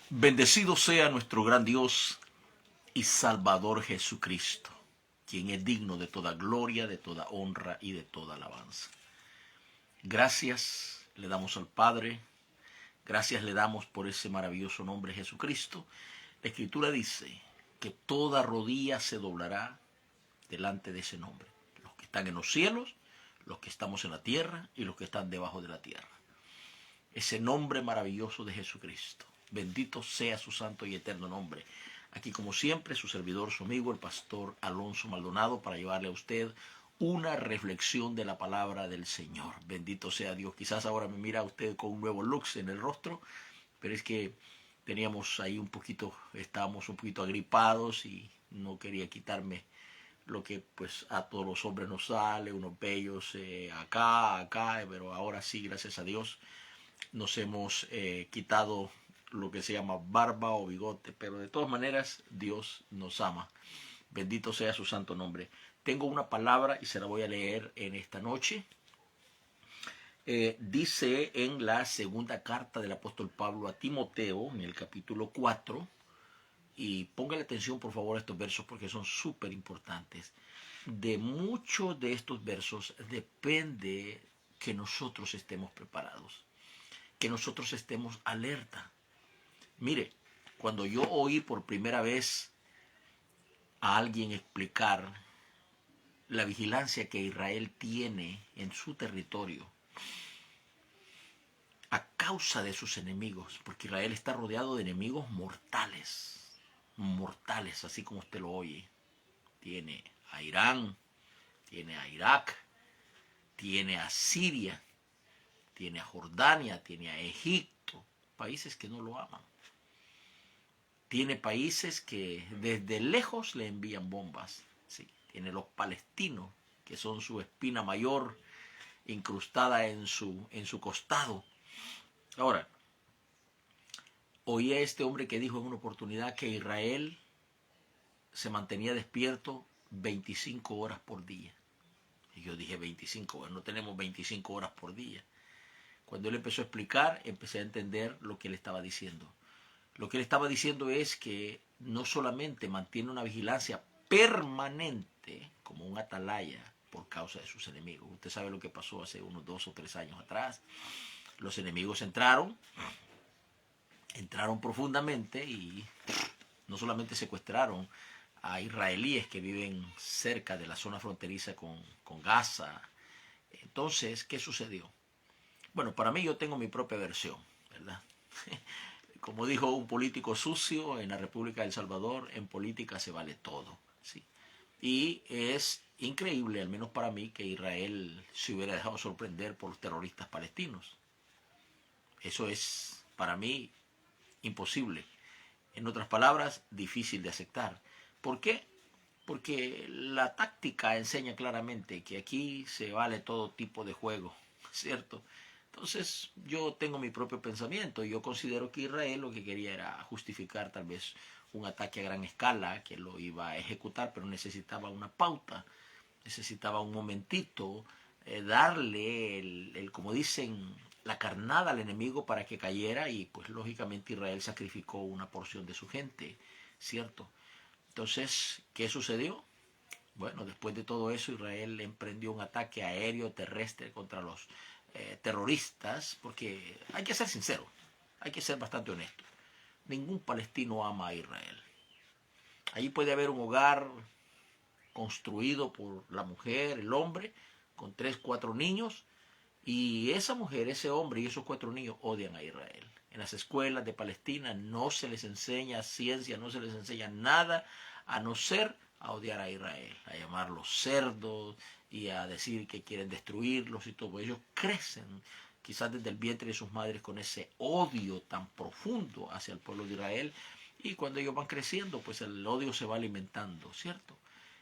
Bendecido sea nuestro gran Dios y Salvador Jesucristo, quien es digno de toda gloria, de toda honra y de toda alabanza. Gracias le damos al Padre, gracias le damos por ese maravilloso nombre Jesucristo. La Escritura dice que toda rodilla se doblará delante de ese nombre. Los que están en los cielos, los que estamos en la tierra y los que están debajo de la tierra. Ese nombre maravilloso de Jesucristo. Bendito sea su santo y eterno nombre. Aquí como siempre su servidor, su amigo, el pastor Alonso Maldonado, para llevarle a usted una reflexión de la palabra del Señor. Bendito sea Dios. Quizás ahora me mira usted con un nuevo lux en el rostro, pero es que teníamos ahí estábamos un poquito agripados y no quería quitarme lo que pues a todos los hombres nos sale, unos bellos acá, pero ahora sí, gracias a Dios, nos hemos quitado lo que se llama barba o bigote, pero de todas maneras Dios nos ama. Bendito sea su santo nombre. Tengo una palabra y se la voy a leer en esta noche. Dice en la segunda carta del apóstol Pablo a Timoteo, en el capítulo 4, y póngale atención por favor a estos versos porque son súper importantes. De muchos de estos versos depende que nosotros estemos preparados, que nosotros estemos alerta. Mire, cuando yo oí por primera vez a alguien explicar la vigilancia que Israel tiene en su territorio a causa de sus enemigos, porque Israel está rodeado de enemigos mortales, así como usted lo oye. Tiene a Irán, tiene a Irak, tiene a Siria, tiene a Jordania, tiene a Egipto, países que no lo aman. Tiene países que desde lejos le envían bombas. Sí. Tiene los palestinos, que son su espina mayor incrustada en su costado. Ahora, oí a este hombre que dijo en una oportunidad que Israel se mantenía despierto 25 horas por día. Y yo dije 25 horas, no tenemos 25 horas por día. Cuando él empezó a explicar, empecé a entender lo que él estaba diciendo. Lo que él estaba diciendo es que no solamente mantiene una vigilancia permanente como un atalaya por causa de sus enemigos. Usted sabe lo que pasó hace unos 2 o 3 años atrás. Los enemigos entraron profundamente y no solamente secuestraron a israelíes que viven cerca de la zona fronteriza con Gaza. Entonces, ¿qué sucedió? Bueno, para mí yo tengo mi propia versión, ¿verdad? Como dijo un político sucio en la República de El Salvador, en política se vale todo. ¿Sí? Y es increíble, al menos para mí, que Israel se hubiera dejado sorprender por los terroristas palestinos. Eso es, para mí, imposible. En otras palabras, difícil de aceptar. ¿Por qué? Porque la táctica enseña claramente que aquí se vale todo tipo de juego, ¿cierto? Entonces yo tengo mi propio pensamiento y yo considero que Israel lo que quería era justificar tal vez un ataque a gran escala que lo iba a ejecutar, pero necesitaba una pauta, necesitaba un momentito, darle como dicen, la carnada al enemigo para que cayera y pues lógicamente Israel sacrificó una porción de su gente, ¿cierto? Entonces, ¿qué sucedió? Bueno, después de todo eso, Israel emprendió un ataque aéreo terrestre contra los terroristas, porque hay que ser sincero, hay que ser bastante honesto. Ningún palestino ama a Israel. Allí puede haber un hogar construido por la mujer, el hombre, con 3, 4 niños, y esa mujer, ese hombre y esos 4 niños odian a Israel. En las escuelas de Palestina no se les enseña ciencia, no se les enseña nada, a no ser a odiar a Israel, a llamarlos cerdos y a decir que quieren destruirlos y todo. Ellos crecen quizás desde el vientre de sus madres con ese odio tan profundo hacia el pueblo de Israel, y cuando ellos van creciendo, pues el odio se va alimentando, ¿cierto?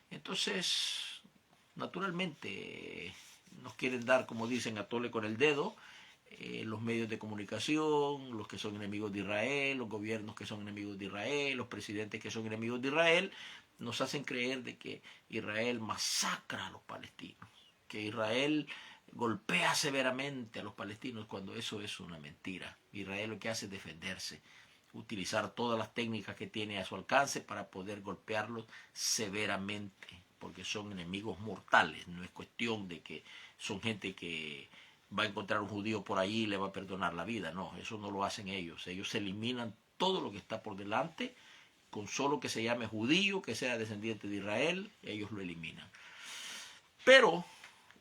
Entonces, naturalmente, nos quieren dar, como dicen, a tole con el dedo, los medios de comunicación, los que son enemigos de Israel, los gobiernos que son enemigos de Israel, los presidentes que son enemigos de Israel, nos hacen creer de que Israel masacra a los palestinos, que Israel golpea severamente a los palestinos, cuando eso es una mentira. Israel lo que hace es defenderse. utilizar todas las técnicas que tiene a su alcance para poder golpearlos severamente, porque son enemigos mortales. No es cuestión de que son gente que va a encontrar un judío por allí y le va a perdonar la vida. No, eso no lo hacen ellos. Ellos eliminan todo lo que está por delante, con solo que se llame judío, que sea descendiente de Israel, ellos lo eliminan. Pero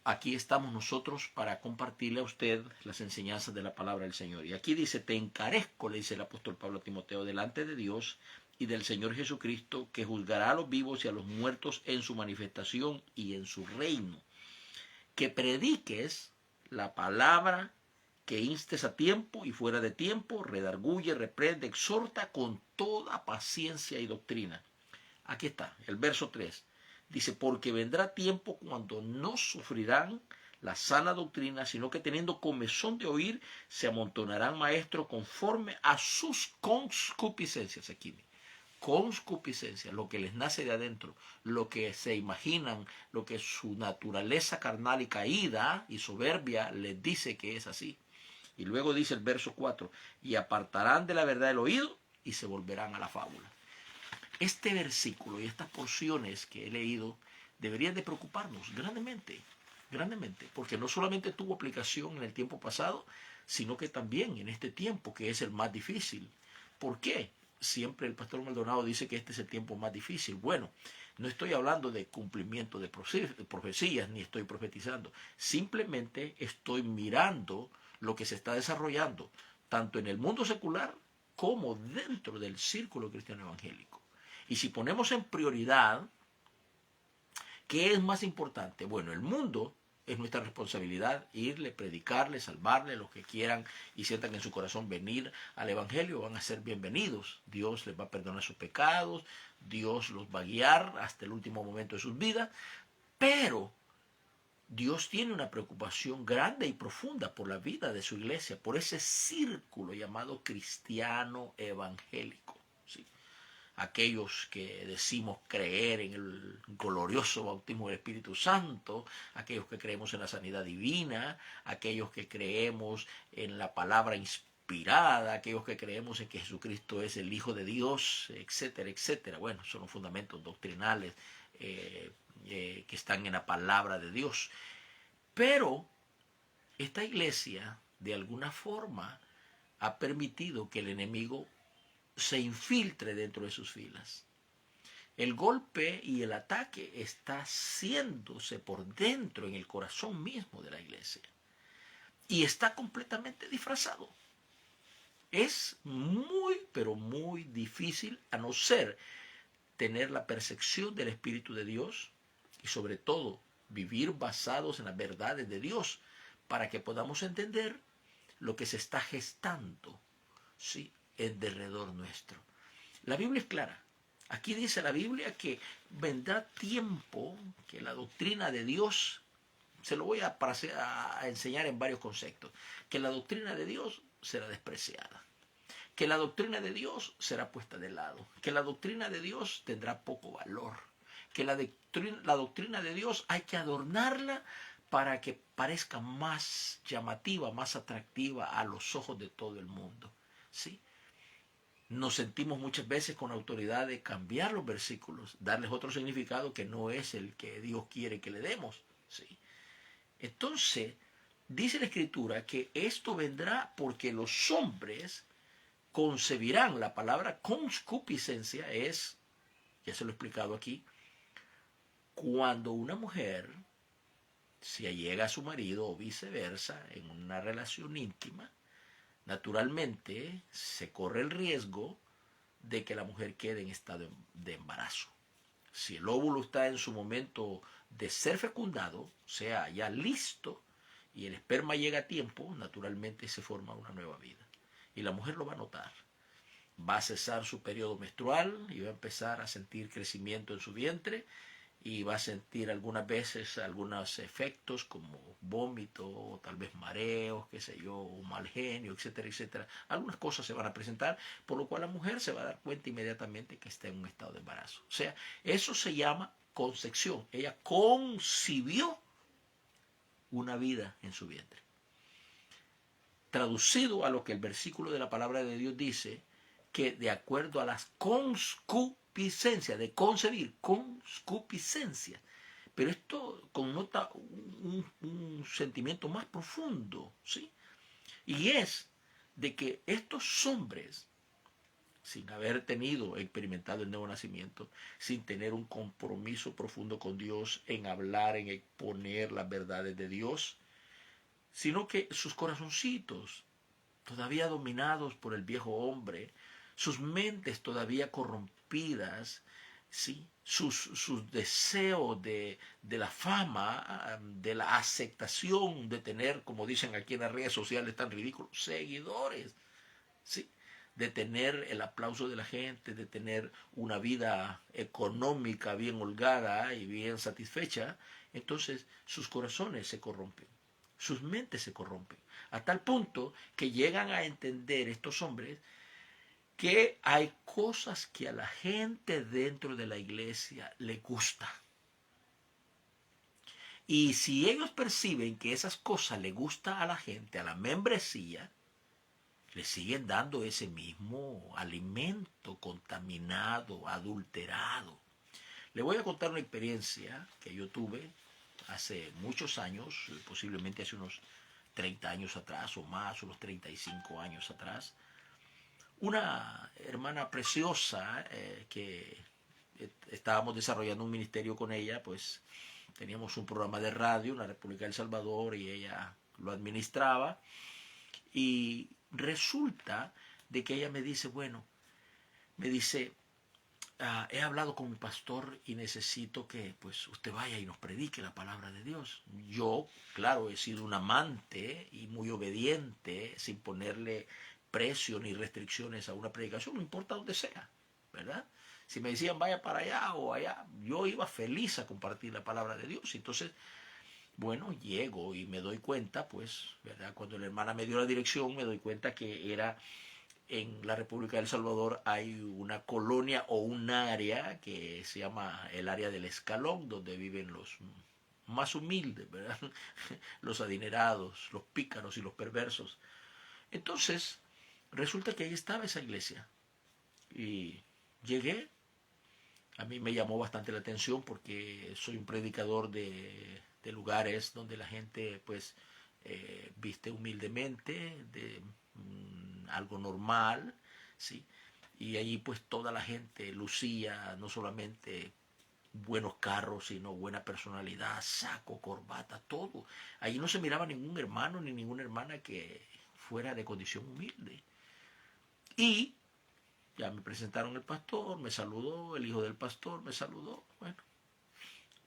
aquí estamos nosotros para compartirle a usted las enseñanzas de la palabra del Señor. Y aquí dice, te encarezco, le dice el apóstol Pablo a Timoteo, delante de Dios y del Señor Jesucristo, que juzgará a los vivos y a los muertos en su manifestación y en su reino. Que prediques la palabra, que instes a tiempo y fuera de tiempo, redarguye, reprende, exhorta con toda paciencia y doctrina. Aquí está, el verso 3. Dice, porque vendrá tiempo cuando no sufrirán la sana doctrina, sino que teniendo comezón de oír, se amontonarán maestros conforme a sus concupiscencias. Aquí, concupiscencia, lo que les nace de adentro, lo que se imaginan, lo que su naturaleza carnal y caída y soberbia les dice que es así. Y luego dice el verso 4, y apartarán de la verdad el oído y se volverán a la fábula. Este versículo y estas porciones que he leído deberían de preocuparnos grandemente, grandemente, porque no solamente tuvo aplicación en el tiempo pasado, sino que también en este tiempo que es el más difícil. ¿Por qué? Siempre el pastor Maldonado dice que este es el tiempo más difícil. Bueno, no estoy hablando de cumplimiento de profecías, ni estoy profetizando. Simplemente estoy mirando lo que se está desarrollando, tanto en el mundo secular como dentro del círculo cristiano evangélico. Y si ponemos en prioridad, ¿qué es más importante? Bueno, el mundo es nuestra responsabilidad, irle, predicarle, salvarle, los que quieran y sientan en su corazón venir al Evangelio van a ser bienvenidos. Dios les va a perdonar sus pecados, Dios los va a guiar hasta el último momento de sus vidas, pero Dios tiene una preocupación grande y profunda por la vida de su iglesia, por ese círculo llamado cristiano evangélico. ¿Sí? Aquellos que decimos creer en el glorioso bautismo del Espíritu Santo, aquellos que creemos en la sanidad divina, aquellos que creemos en la palabra inspirada, aquellos que creemos en que Jesucristo es el Hijo de Dios, etcétera, etcétera. Bueno, son los fundamentos doctrinales que están en la palabra de Dios. Pero esta iglesia, de alguna forma, ha permitido que el enemigo se infiltre dentro de sus filas. El golpe y el ataque está haciéndose por dentro, en el corazón mismo de la iglesia. Y está completamente disfrazado. Es muy, pero muy difícil, a no ser tener la percepción del Espíritu de Dios y sobre todo vivir basados en las verdades de Dios para que podamos entender lo que se está gestando, ¿sí?, en derredor nuestro. La Biblia es clara. Aquí dice la Biblia que vendrá tiempo que la doctrina de Dios, se lo voy a enseñar en varios conceptos, que la doctrina de Dios será despreciada, que la doctrina de Dios será puesta de lado, que la doctrina de Dios tendrá poco valor, que la doctrina de Dios hay que adornarla para que parezca más llamativa, más atractiva a los ojos de todo el mundo. ¿Sí? Nos sentimos muchas veces con autoridad de cambiar los versículos, darles otro significado que no es el que Dios quiere que le demos. ¿Sí? Entonces, dice la Escritura que esto vendrá porque los hombres concebirán. La palabra concupiscencia es, ya se lo he explicado aquí, cuando una mujer se allega a su marido o viceversa en una relación íntima, naturalmente se corre el riesgo de que la mujer quede en estado de embarazo. Si el óvulo está en su momento de ser fecundado, o sea, ya listo, y el esperma llega a tiempo, naturalmente se forma una nueva vida. Y la mujer lo va a notar. Va a cesar su periodo menstrual y va a empezar a sentir crecimiento en su vientre y va a sentir algunas veces algunos efectos como vómito, o tal vez mareos, qué sé yo, un mal genio, etcétera, etcétera. Algunas cosas se van a presentar, por lo cual la mujer se va a dar cuenta inmediatamente que está en un estado de embarazo. O sea, eso se llama concepción. Ella concibió una vida en su vientre. Traducido a lo que el versículo de la palabra de Dios dice, que de acuerdo a las concupiscencias, de concebir, concupiscencia. Pero esto connota un sentimiento más profundo, ¿sí? Y es de que estos hombres, sin haber experimentado el nuevo nacimiento, sin tener un compromiso profundo con Dios en hablar, en exponer las verdades de Dios, sino que sus corazoncitos, todavía dominados por el viejo hombre, sus mentes todavía corrompidas, ¿sí? sus deseos de la fama, de la aceptación, de tener, como dicen aquí en las redes sociales tan ridículos, seguidores, ¿sí? De tener el aplauso de la gente, de tener una vida económica bien holgada y bien satisfecha, entonces sus corazones se corrompen, sus mentes se corrompen, a tal punto que llegan a entender estos hombres que hay cosas que a la gente dentro de la iglesia le gusta. Y si ellos perciben que esas cosas le gustan a la gente, a la membresía, le siguen dando ese mismo alimento contaminado, adulterado. Le voy a contar una experiencia que yo tuve hace muchos años, posiblemente hace unos 30 años atrás o más, unos 35 años atrás. Una hermana preciosa que estábamos desarrollando un ministerio con ella, pues teníamos un programa de radio en la República de El Salvador y ella lo administraba. Y resulta de que ella me dice, he hablado con mi pastor y necesito que pues usted vaya y nos predique la palabra de Dios. Yo, claro, he sido un amante y muy obediente, sin ponerle precio ni restricciones a una predicación, no importa donde sea, ¿verdad? Si me decían vaya para allá o allá, yo iba feliz a compartir la palabra de Dios. Entonces, bueno, llego y me doy cuenta, pues, ¿verdad? Cuando la hermana me dio la dirección, me doy cuenta que era en la República del Salvador hay una colonia o un área que se llama el área del Escalón, donde viven los más humildes, ¿verdad? Los adinerados, los pícaros y los perversos. Entonces, resulta que ahí estaba esa iglesia. Y llegué, a mí me llamó bastante la atención porque soy un predicador de lugares donde la gente pues viste humildemente, de algo normal, ¿sí? Y allí pues toda la gente lucía no solamente buenos carros, sino buena personalidad, saco, corbata, todo. Allí no se miraba ningún hermano ni ninguna hermana que fuera de condición humilde. Y ya me presentaron el pastor, me saludó, el hijo del pastor me saludó. Bueno,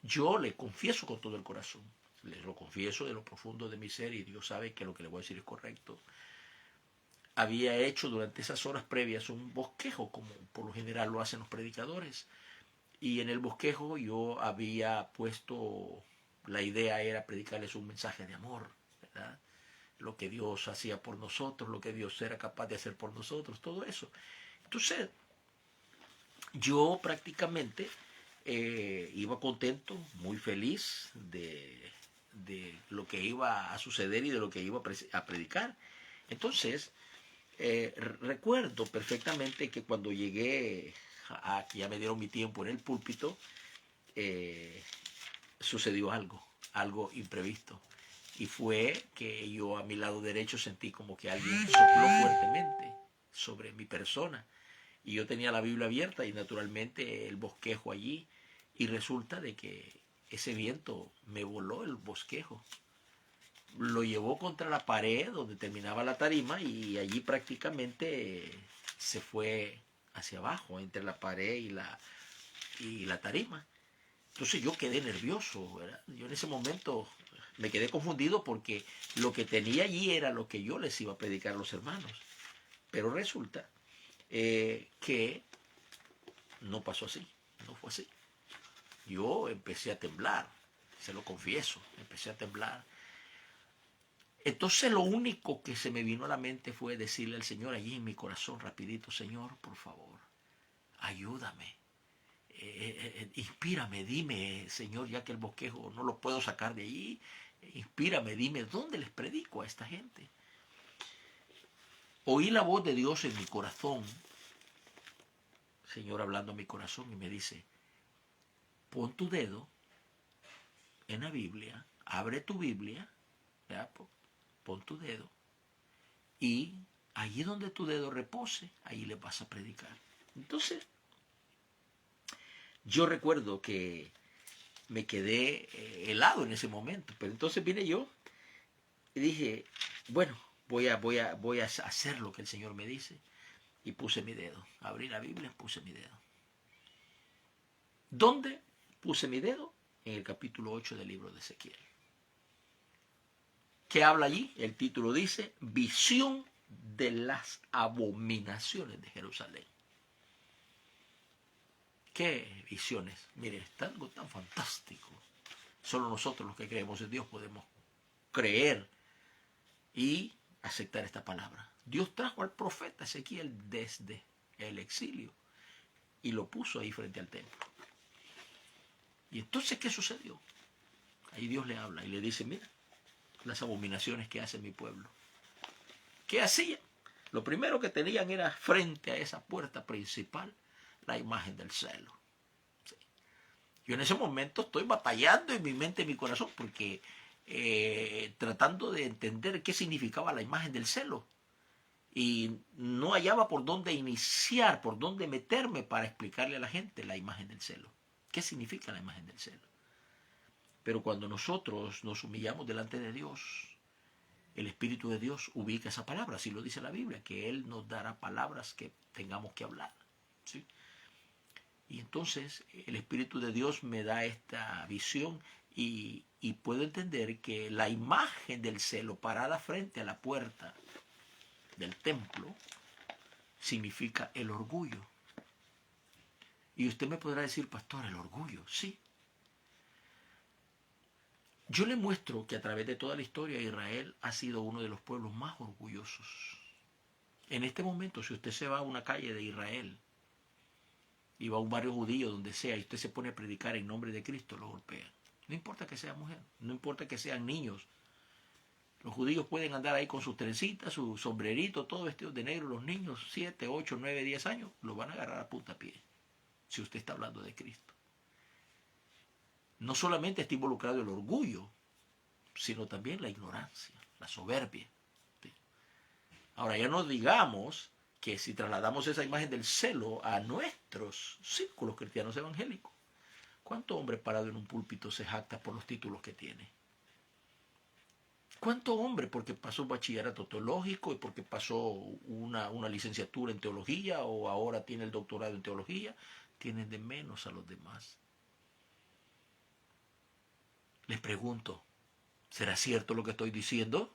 yo le confieso con todo el corazón, les lo confieso de lo profundo de mi ser y Dios sabe que lo que le voy a decir es correcto. Había hecho durante esas horas previas un bosquejo, como por lo general lo hacen los predicadores. Y en el bosquejo yo había puesto, la idea era predicarles un mensaje de amor, ¿verdad? Lo que Dios hacía por nosotros, lo que Dios era capaz de hacer por nosotros, todo eso. Entonces, yo prácticamente iba contento, muy feliz de lo que iba a suceder y de lo que iba a predicar. Entonces, recuerdo perfectamente que cuando llegué que ya me dieron mi tiempo en el púlpito, sucedió algo imprevisto. Y fue que yo a mi lado derecho sentí como que alguien sopló fuertemente sobre mi persona. Y yo tenía la Biblia abierta y naturalmente el bosquejo allí. Y resulta de que ese viento me voló el bosquejo. Lo llevó contra la pared donde terminaba la tarima y allí prácticamente se fue hacia abajo entre la pared y la tarima. Entonces yo quedé nervioso, ¿verdad? Yo en ese momento me quedé confundido porque lo que tenía allí era lo que yo les iba a predicar a los hermanos. Pero resulta que no pasó así, no fue así. Yo empecé a temblar, se lo confieso, empecé a temblar. Entonces lo único que se me vino a la mente fue decirle al Señor allí en mi corazón rapidito, Señor, por favor, ayúdame, inspírame, dime, Señor, ya que el bosquejo no lo puedo sacar de allí, inspírame, dime, ¿dónde les predico a esta gente? Oí la voz de Dios en mi corazón Señor hablando a mi corazón y me dice, pon tu dedo en la Biblia, abre tu Biblia, ¿verdad? Pon tu dedo y allí donde tu dedo repose, allí le vas a predicar. Entonces, yo recuerdo que me quedé helado en ese momento, pero entonces vine yo y dije, bueno, voy a hacer lo que el Señor me dice. Y puse mi dedo, abrí la Biblia, puse mi dedo. ¿Dónde puse mi dedo? En el capítulo 8 del libro de Ezequiel. ¿Qué habla allí? El título dice, visión de las abominaciones de Jerusalén. ¿Qué visiones? Mire, es algo tan fantástico. Solo nosotros los que creemos en Dios podemos creer y aceptar esta palabra. Dios trajo al profeta Ezequiel desde el exilio y lo puso ahí frente al templo. Y entonces, ¿qué sucedió? Ahí Dios le habla y le dice, mira, las abominaciones que hace mi pueblo. ¿Qué hacían? Lo primero que tenían era frente a esa puerta principal la imagen del celo. Sí. Yo en ese momento estoy batallando en mi mente y en mi corazón porque tratando de entender qué significaba la imagen del celo. Y no hallaba por dónde iniciar, por dónde meterme para explicarle a la gente la imagen del celo. ¿Qué significa la imagen del celo? Pero cuando nosotros nos humillamos delante de Dios, el Espíritu de Dios ubica esa palabra, así lo dice la Biblia, que Él nos dará palabras que tengamos que hablar. ¿Sí? Y entonces el Espíritu de Dios me da esta visión y puedo entender que la imagen del celo parada frente a la puerta del templo significa el orgullo. Y usted me podrá decir, pastor, el orgullo, sí. Yo le muestro que a través de toda la historia Israel ha sido uno de los pueblos más orgullosos. En este momento, si usted se va a una calle de Israel y va a un barrio judío, donde sea, y usted se pone a predicar en nombre de Cristo, lo golpean. No importa que sea mujer, no importa que sean niños. Los judíos pueden andar ahí con sus trencitas, su sombrerito, todo vestido de negro. Los niños, 7, 8, 9, 10 años, lo van a agarrar a puntapié, si usted está hablando de Cristo. No solamente está involucrado el orgullo, sino también la ignorancia, la soberbia. ¿Sí? Ahora ya no digamos que si trasladamos esa imagen del celo a nuestros círculos cristianos evangélicos, ¿cuánto hombre parado en un púlpito se jacta por los títulos que tiene? ¿Cuánto hombre porque pasó un bachillerato teológico y porque pasó una licenciatura en teología o ahora tiene el doctorado en teología, tienen de menos a los demás? Les pregunto, ¿será cierto lo que estoy diciendo?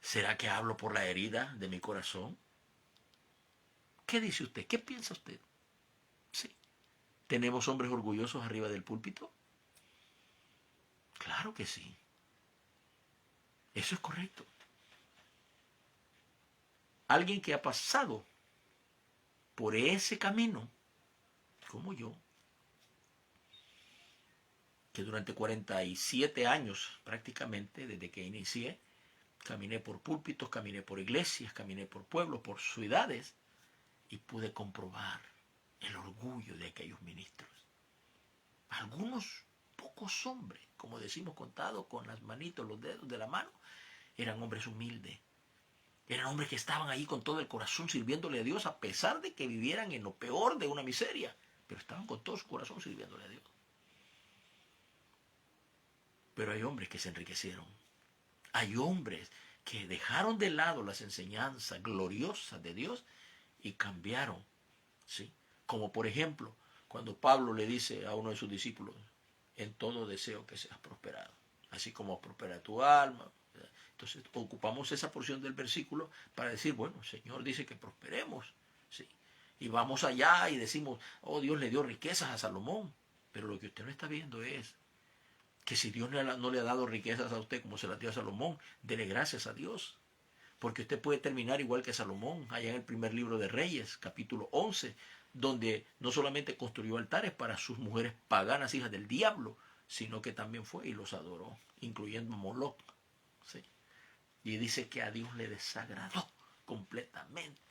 ¿Será que hablo por la herida de mi corazón? ¿Qué dice usted? ¿Qué piensa usted? Sí. ¿Tenemos hombres orgullosos arriba del púlpito? Claro que sí. Eso es correcto. Alguien que ha pasado por ese camino, como yo, que durante 47 años prácticamente, desde que inicié, caminé por púlpitos, caminé por iglesias, caminé por pueblos, por ciudades, y pude comprobar el orgullo de aquellos ministros. Algunos pocos hombres, como decimos contados con las manitos, los dedos de la mano, eran hombres humildes. Eran hombres que estaban ahí con todo el corazón sirviéndole a Dios, a pesar de que vivieran en lo peor de una miseria. Pero estaban con todo su corazón sirviéndole a Dios. Pero hay hombres que se enriquecieron. Hay hombres que dejaron de lado las enseñanzas gloriosas de Dios y cambiaron. ¿Sí? Como por ejemplo, cuando Pablo le dice a uno de sus discípulos, en todo deseo que seas prosperado, así como prospera tu alma. Entonces ocupamos esa porción del versículo para decir, bueno, el Señor dice que prosperemos. ¿Sí? Y vamos allá y decimos, oh, Dios le dio riquezas a Salomón. Pero lo que usted no está viendo es que si Dios no le ha dado riquezas a usted como se las dio a Salomón, dele gracias a Dios. Porque usted puede terminar igual que Salomón, allá en el primer libro de Reyes, capítulo 11, donde no solamente construyó altares para sus mujeres paganas, hijas del diablo, sino que también fue y los adoró, incluyendo a Moloch. ¿Sí? Y dice que a Dios le desagradó completamente.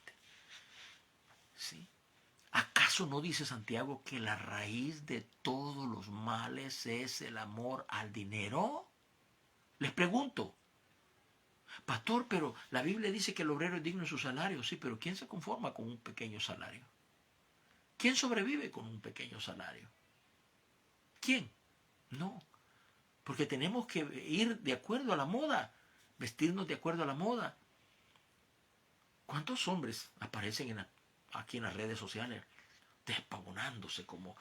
¿Acaso no dice Santiago que la raíz de todos los males es el amor al dinero? Les pregunto, pastor, pero la Biblia dice que el obrero es digno de su salario. Sí, pero ¿quién se conforma con un pequeño salario? ¿Quién sobrevive con un pequeño salario? ¿Quién? No, porque tenemos que ir de acuerdo a la moda, vestirnos de acuerdo a la moda. ¿Cuántos hombres aparecen aquí en las redes sociales despavonándose como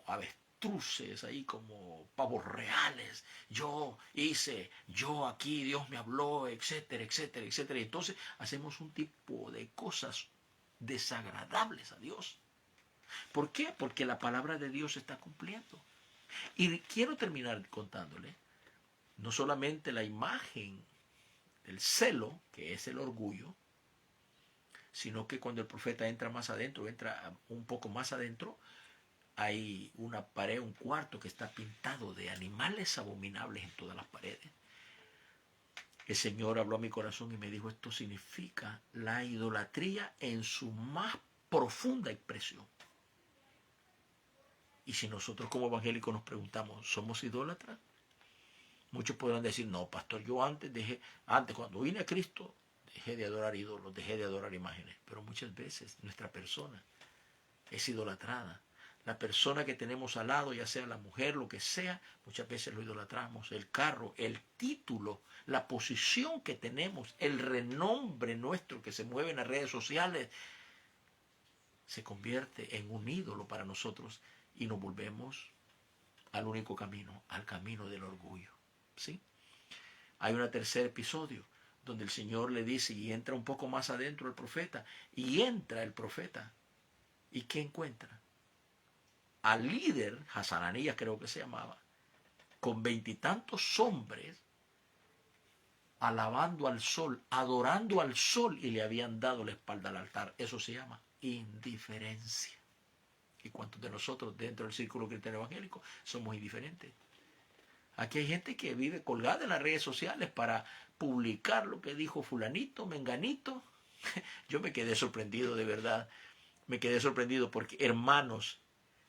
avestruces ahí, como pavos reales? Yo hice, yo aquí, Dios me habló, etcétera, etcétera, etcétera. Y entonces hacemos un tipo de cosas desagradables a Dios. ¿Por qué? Porque la palabra de Dios se está cumpliendo. Y quiero terminar contándole no solamente la imagen del celo, que es el orgullo, sino que cuando el profeta entra más adentro, entra un poco más adentro, hay una pared, un cuarto que está pintado de animales abominables en todas las paredes. El Señor habló a mi corazón y me dijo, esto significa la idolatría en su más profunda expresión. Y si nosotros como evangélicos nos preguntamos, ¿somos idólatras? Muchos podrán decir, no, pastor, yo antes cuando vine a Cristo, dejé de adorar ídolos, dejé de adorar imágenes. Pero muchas veces nuestra persona es idolatrada. La persona que tenemos al lado, ya sea la mujer, lo que sea, muchas veces lo idolatramos. El carro, el título, la posición que tenemos, el renombre nuestro que se mueve en las redes sociales, se convierte en un ídolo para nosotros y nos volvemos al único camino, al camino del orgullo. ¿Sí? Hay un tercer episodio donde el Señor le dice, y entra un poco más adentro el profeta, y entra el profeta. ¿Y qué encuentra? Al líder, Hasananías creo que se llamaba, con 20 y tantos hombres, alabando al sol, adorando al sol, y le habían dado la espalda al altar. Eso se llama indiferencia. ¿Y cuántos de nosotros dentro del círculo cristiano evangélico somos indiferentes? Aquí hay gente que vive colgada en las redes sociales para publicar lo que dijo fulanito, menganito. Yo me quedé sorprendido, de verdad. Me quedé sorprendido porque hermanos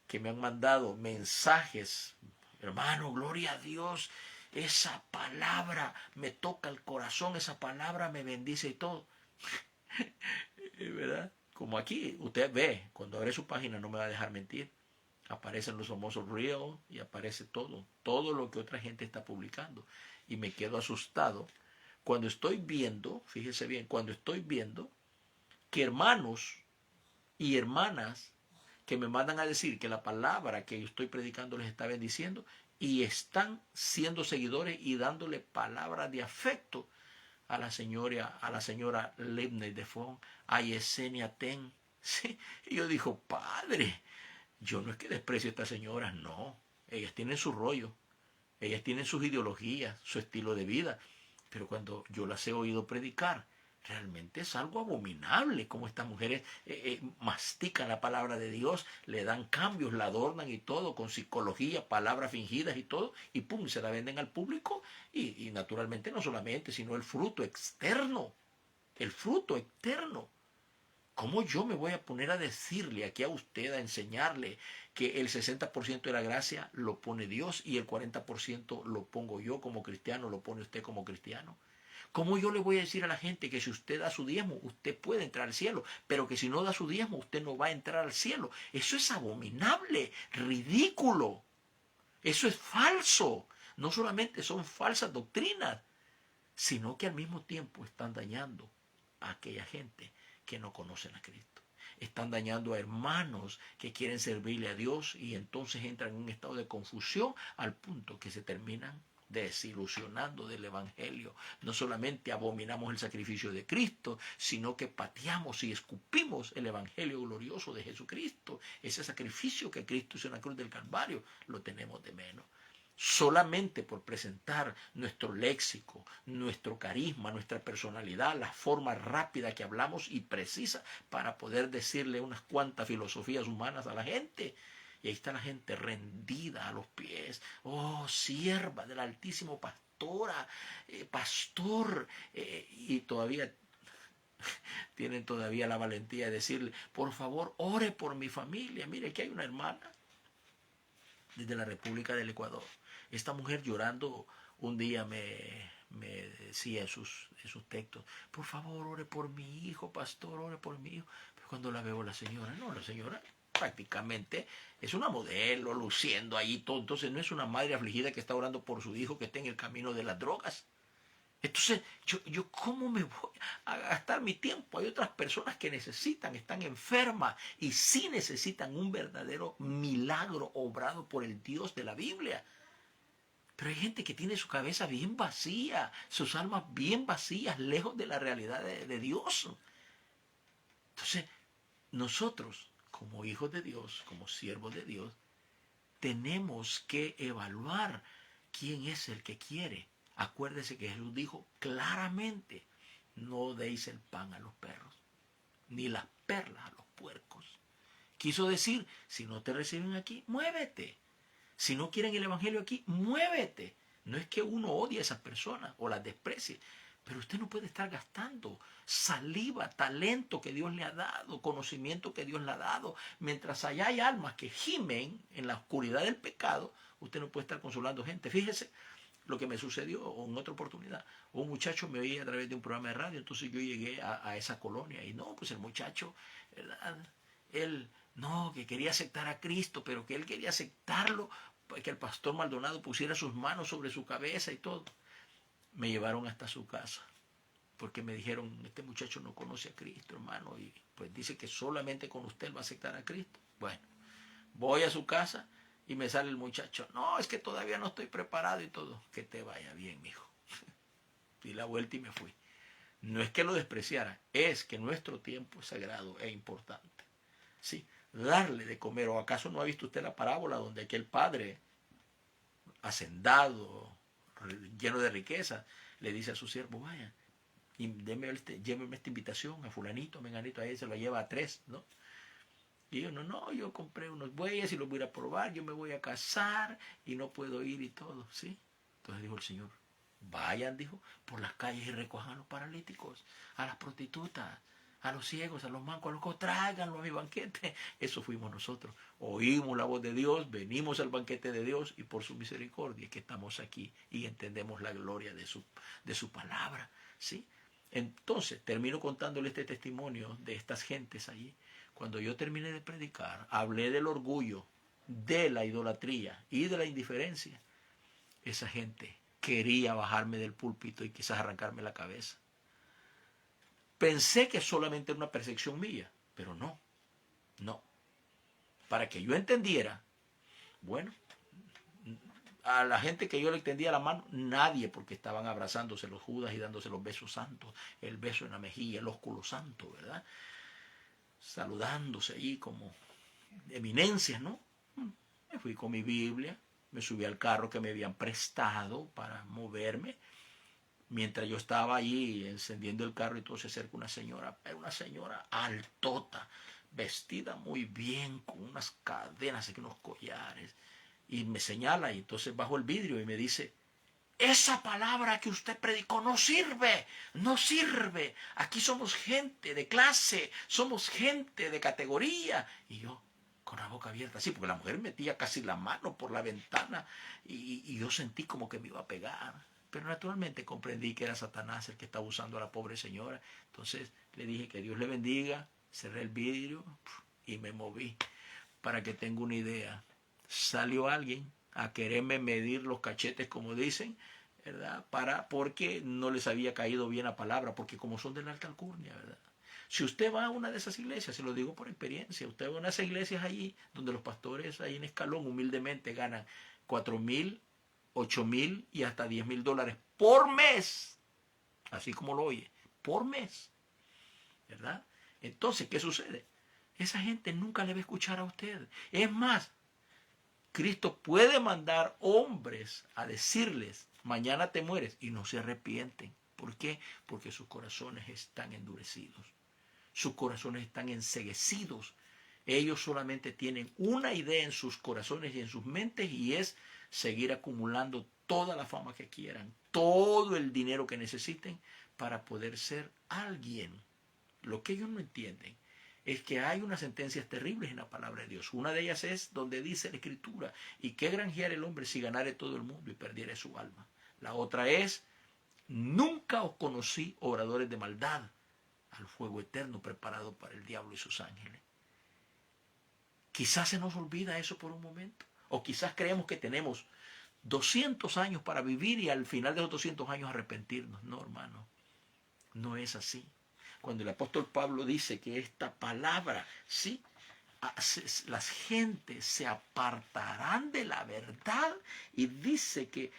que me han mandado mensajes, hermano, gloria a Dios, esa palabra me toca el corazón, esa palabra me bendice y todo. ¿Verdad? Como aquí, usted ve, cuando abre su página, no me va a dejar mentir. Aparecen los famosos reels y aparece todo lo que otra gente está publicando. Y me quedo asustado cuando estoy viendo, fíjese bien, cuando estoy viendo que hermanos y hermanas que me mandan a decir que la palabra que yo estoy predicando les está bendiciendo y están siendo seguidores y dándole palabras de afecto a la señora Libney de Fon, a Yesenia Ten. ¿Sí? Y yo digo, padre, yo no es que desprecio a estas señoras, no. Ellas tienen su rollo, ellas tienen sus ideologías, su estilo de vida. Pero cuando yo las he oído predicar, realmente es algo abominable como estas mujeres mastican la palabra de Dios, le dan cambios, la adornan y todo, con psicología, palabras fingidas y todo, y pum, se la venden al público. Y naturalmente no solamente, sino el fruto externo. El fruto externo. ¿Cómo yo me voy a poner a decirle aquí a usted, a enseñarle que el 60% de la gracia lo pone Dios y el 40% lo pongo yo como cristiano, lo pone usted como cristiano? ¿Cómo yo le voy a decir a la gente que si usted da su diezmo, usted puede entrar al cielo, pero que si no da su diezmo, usted no va a entrar al cielo? Eso es abominable, ridículo. Eso es falso. No solamente son falsas doctrinas, sino que al mismo tiempo están dañando a aquella gente que no conocen a Cristo. Están dañando a hermanos que quieren servirle a Dios y entonces entran en un estado de confusión al punto que se terminan desilusionando del Evangelio. No solamente abominamos el sacrificio de Cristo, sino que pateamos y escupimos el Evangelio glorioso de Jesucristo. Ese sacrificio que Cristo hizo en la cruz del Calvario lo tenemos de menos. Solamente por presentar nuestro léxico, nuestro carisma, nuestra personalidad, la forma rápida que hablamos y precisa para poder decirle unas cuantas filosofías humanas a la gente. Y ahí está la gente rendida a los pies. Oh, sierva del Altísimo, pastora, pastor. Y todavía tienen todavía la valentía de decirle, por favor, ore por mi familia. Mire que hay una hermana desde la República del Ecuador. Esta mujer llorando un día me decía en sus textos, por favor, ore por mi hijo, pastor, ore por mi hijo. Pero cuando la veo la señora, no, la señora prácticamente es una modelo, luciendo ahí todo. Entonces no es una madre afligida que está orando por su hijo que está en el camino de las drogas. Entonces, yo ¿cómo me voy a gastar mi tiempo? Hay otras personas que necesitan, están enfermas y sí necesitan un verdadero milagro obrado por el Dios de la Biblia. Pero hay gente que tiene su cabeza bien vacía, sus almas bien vacías, lejos de la realidad de Dios. Entonces, nosotros, como hijos de Dios, como siervos de Dios, tenemos que evaluar quién es el que quiere. Acuérdese que Jesús dijo claramente, no deis el pan a los perros, ni las perlas a los puercos. Quiso decir, si no te reciben aquí, muévete. Si no quieren el evangelio aquí, muévete. No es que uno odie a esas personas o las desprecie, pero usted no puede estar gastando saliva, talento que Dios le ha dado, conocimiento que Dios le ha dado. Mientras allá hay almas que gimen en la oscuridad del pecado, usted no puede estar consolando gente. Fíjese lo que me sucedió en otra oportunidad. Un muchacho me oía a través de un programa de radio, entonces yo llegué a esa colonia y no, pues el muchacho, ¿verdad? Él no, que quería aceptar a Cristo, pero que él quería aceptarlo, que el pastor Maldonado pusiera sus manos sobre su cabeza y todo. Me llevaron hasta su casa, porque me dijeron, este muchacho no conoce a Cristo, hermano, y pues dice que solamente con usted él va a aceptar a Cristo. Bueno, voy a su casa y me sale el muchacho, no, es que todavía no estoy preparado y todo. Que te vaya bien, mijo. Di la vuelta y me fui. No es que lo despreciara, es que nuestro tiempo es sagrado e importante. Sí, darle de comer. ¿O acaso no ha visto usted la parábola donde aquel padre hacendado, lleno de riqueza, le dice a su siervo, vaya, y lléveme esta invitación a fulanito, a menganito, a él se lo lleva a 3, ¿no? Y uno, no, yo compré unos bueyes y los voy a probar, yo me voy a casar y no puedo ir y todo, ¿sí? Entonces dijo el Señor, vayan, dijo, por las calles y recojan a los paralíticos, a las prostitutas, a los ciegos, a los mancos, a los cojos, tráiganlo a mi banquete. Eso fuimos nosotros. Oímos la voz de Dios, venimos al banquete de Dios y por su misericordia que estamos aquí y entendemos la gloria de su palabra, ¿sí? Entonces, termino contándole este testimonio de estas gentes allí. Cuando yo terminé de predicar, hablé del orgullo, de la idolatría y de la indiferencia. Esa gente quería bajarme del púlpito y quizás arrancarme la cabeza. Pensé que solamente era una percepción mía, pero no, no. Para que yo entendiera, bueno, a la gente que yo le extendía la mano, nadie, porque estaban abrazándose los Judas y dándose los besos santos, el beso en la mejilla, el ósculo santo, ¿verdad? Saludándose allí como eminencias, ¿no? Me fui con mi Biblia, me subí al carro que me habían prestado para moverme. Mientras yo estaba allí encendiendo el carro y todo, se acerca una señora, era una señora altota, vestida muy bien, con unas cadenas y unos collares, y me señala y entonces bajo el vidrio y me dice, esa palabra que usted predicó no sirve, no sirve. Aquí somos gente de clase, somos gente de categoría. Y yo, con la boca abierta, así, porque la mujer metía casi la mano por la ventana y yo sentí como que me iba a pegar. Pero naturalmente comprendí que era Satanás el que estaba usando a la pobre señora. Entonces le dije que Dios le bendiga, cerré el vidrio y me moví. Para que tenga una idea, salió alguien a quererme medir los cachetes, como dicen, ¿verdad? Porque no les había caído bien la palabra, porque como son de la alta alcurnia, ¿verdad? Si usted va a una de esas iglesias, se lo digo por experiencia, usted va a unas iglesias allí, donde los pastores ahí en Escalón humildemente ganan 4,000, 8,000 y hasta $10,000 por mes, así como lo oye, por mes, ¿verdad? Entonces, ¿qué sucede? Esa gente nunca le va a escuchar a usted. Es más, Cristo puede mandar hombres a decirles, mañana te mueres, y no se arrepienten. ¿Por qué? Porque sus corazones están endurecidos. Sus corazones están enceguecidos. Ellos solamente tienen una idea en sus corazones y en sus mentes y es seguir acumulando toda la fama que quieran, todo el dinero que necesiten para poder ser alguien. Lo que ellos no entienden es que hay unas sentencias terribles en la palabra de Dios. Una de ellas es donde dice la Escritura: ¿y qué granjear el hombre si ganare todo el mundo y perdiere su alma? La otra es: nunca os conocí obradores de maldad, al fuego eterno preparado para el diablo y sus ángeles. Quizás se nos olvida eso por un momento. O quizás creemos que tenemos 200 años para vivir y al final de los 200 años arrepentirnos. No, hermano, no es así. Cuando el apóstol Pablo dice que esta palabra, sí, las gentes se apartarán de la verdad, y dice que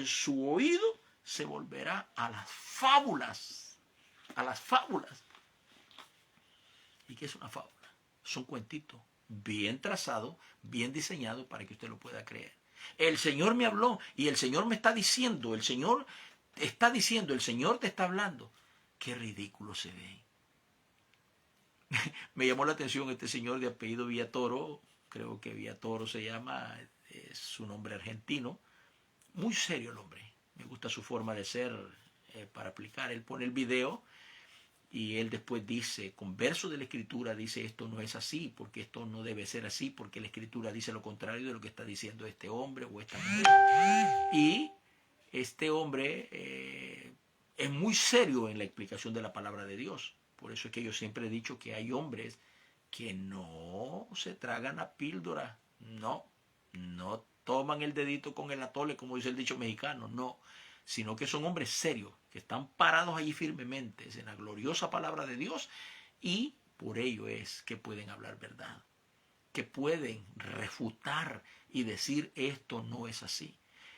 su oído se volverá a las fábulas. A las fábulas. ¿Y qué es una fábula? Es un cuentito bien trazado, bien diseñado para que usted lo pueda creer. El Señor me habló y el Señor me está diciendo, el Señor está diciendo, el Señor te está hablando. Qué ridículo se ve. Me llamó la atención este señor de apellido Villatoro, creo que Villatoro se llama, es su nombre argentino. Muy serio el hombre, me gusta su forma de ser para aplicar. Él pone el video y él después dice, con versos de la Escritura, dice: esto no es así, porque esto no debe ser así, porque la Escritura dice lo contrario de lo que está diciendo este hombre o esta mujer. Y este hombre es muy serio en la explicación de la palabra de Dios. Por eso es que yo siempre he dicho que hay hombres que no se tragan la píldora, no toman el dedito con el atole, como dice el dicho mexicano, no, sino que son hombres serios, que están parados allí firmemente en la gloriosa palabra de Dios, y por ello es que pueden hablar verdad, que pueden refutar y decir: esto no es así.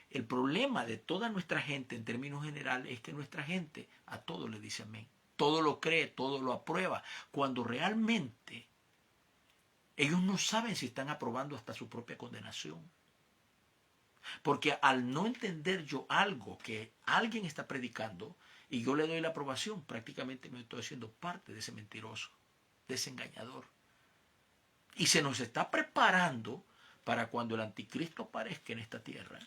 El problema de toda nuestra gente en términos generales es que nuestra gente a todo le dice amén, todo lo cree, todo lo aprueba, cuando realmente ellos no saben si están aprobando hasta su propia condenación. Porque al no entender yo algo que alguien está predicando y yo le doy la aprobación, prácticamente me estoy haciendo parte de ese mentiroso, de ese engañador. Y se nos está preparando para cuando el anticristo aparezca en esta tierra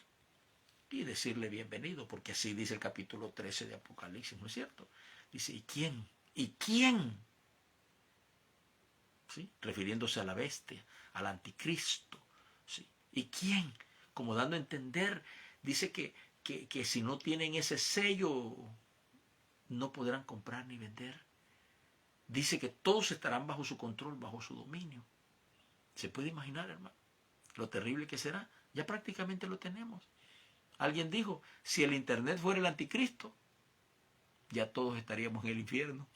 y decirle bienvenido, porque así dice el capítulo 13 de Apocalipsis, ¿no es cierto? Dice: ¿y quién? ¿Y quién? ¿Sí? Refiriéndose a la bestia, al anticristo. ¿Sí? ¿Y quién? Como dando a entender, dice que si no tienen ese sello, no podrán comprar ni vender. Dice que todos estarán bajo su control, bajo su dominio. ¿Se puede imaginar, hermano, lo terrible que será? Ya prácticamente lo tenemos. Alguien dijo: si el internet fuera el anticristo, ya todos estaríamos en el infierno.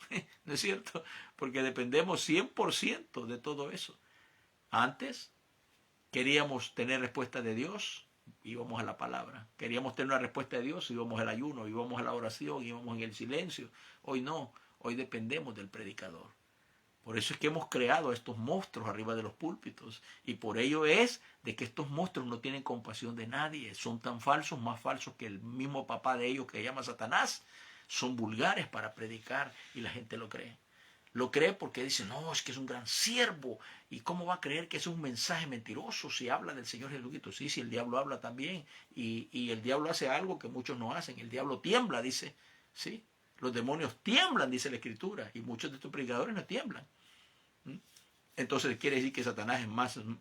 ¿No es cierto? Porque dependemos 100% de todo eso. Antes queríamos tener respuesta de Dios, íbamos a la palabra. Queríamos tener una respuesta de Dios, íbamos al ayuno, íbamos a la oración, íbamos en el silencio. Hoy no, hoy dependemos del predicador. Por eso es que hemos creado a estos monstruos arriba de los púlpitos. Y por ello es de que estos monstruos no tienen compasión de nadie. Son tan falsos, más falsos que el mismo papá de ellos, que se llama Satanás. Son vulgares para predicar y la gente lo cree. Lo cree porque dice: no, es que es un gran siervo. ¿Y cómo va a creer que es un mensaje mentiroso si habla del Señor Jesucristo? Sí, el diablo habla también. Y el diablo hace algo que muchos no hacen. El diablo tiembla, dice. ¿Sí? Los demonios tiemblan, dice la Escritura. Y muchos de estos predicadores no tiemblan. Entonces quiere decir que Satanás es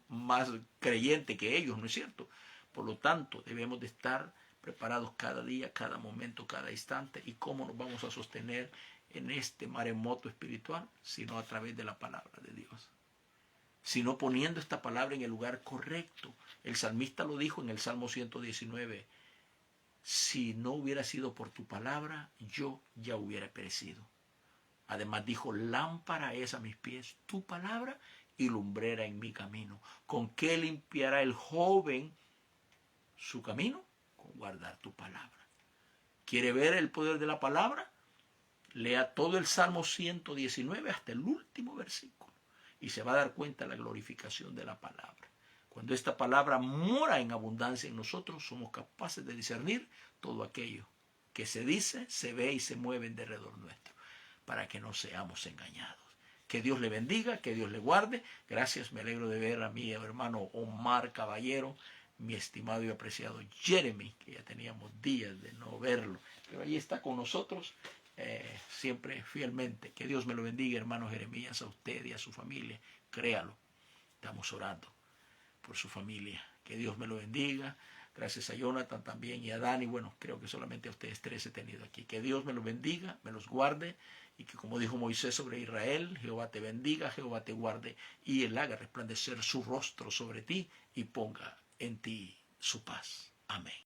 más creyente que ellos, ¿no es cierto? Por lo tanto, debemos de estar preparados cada día, cada momento, cada instante. ¿Y cómo nos vamos a sostener en este maremoto espiritual? Sino a través de la palabra de Dios. Sino poniendo esta palabra en el lugar correcto. El salmista lo dijo en el Salmo 119. Si no hubiera sido por tu palabra, yo ya hubiera perecido. Además dijo: lámpara es a mis pies tu palabra y lumbrera en mi camino. ¿Con qué limpiará el joven su camino? Con guardar tu palabra. ¿Quiere ver el poder de la palabra? Lea todo el Salmo 119 hasta el último versículo y se va a dar cuenta de la glorificación de la palabra. Cuando esta palabra mora en abundancia en nosotros, somos capaces de discernir todo aquello que se dice, se ve y se mueve en derredor nuestro, para que no seamos engañados. Que Dios le bendiga, que Dios le guarde. Gracias, me alegro de ver a mi hermano Omar Caballero, mi estimado y apreciado Jeremy, que ya teníamos días de no verlo, pero ahí está con nosotros. siempre fielmente. Que Dios me lo bendiga, hermano Jeremías, a usted y a su familia. Créalo, estamos orando por su familia. Que Dios me lo bendiga. Gracias a Jonathan también y a Dani. Bueno, creo que solamente a ustedes tres he tenido aquí. Que Dios me los bendiga, me los guarde, y que, como dijo Moisés sobre Israel, Jehová te bendiga, Jehová te guarde, y él haga resplandecer su rostro sobre ti y ponga en ti su paz. Amén.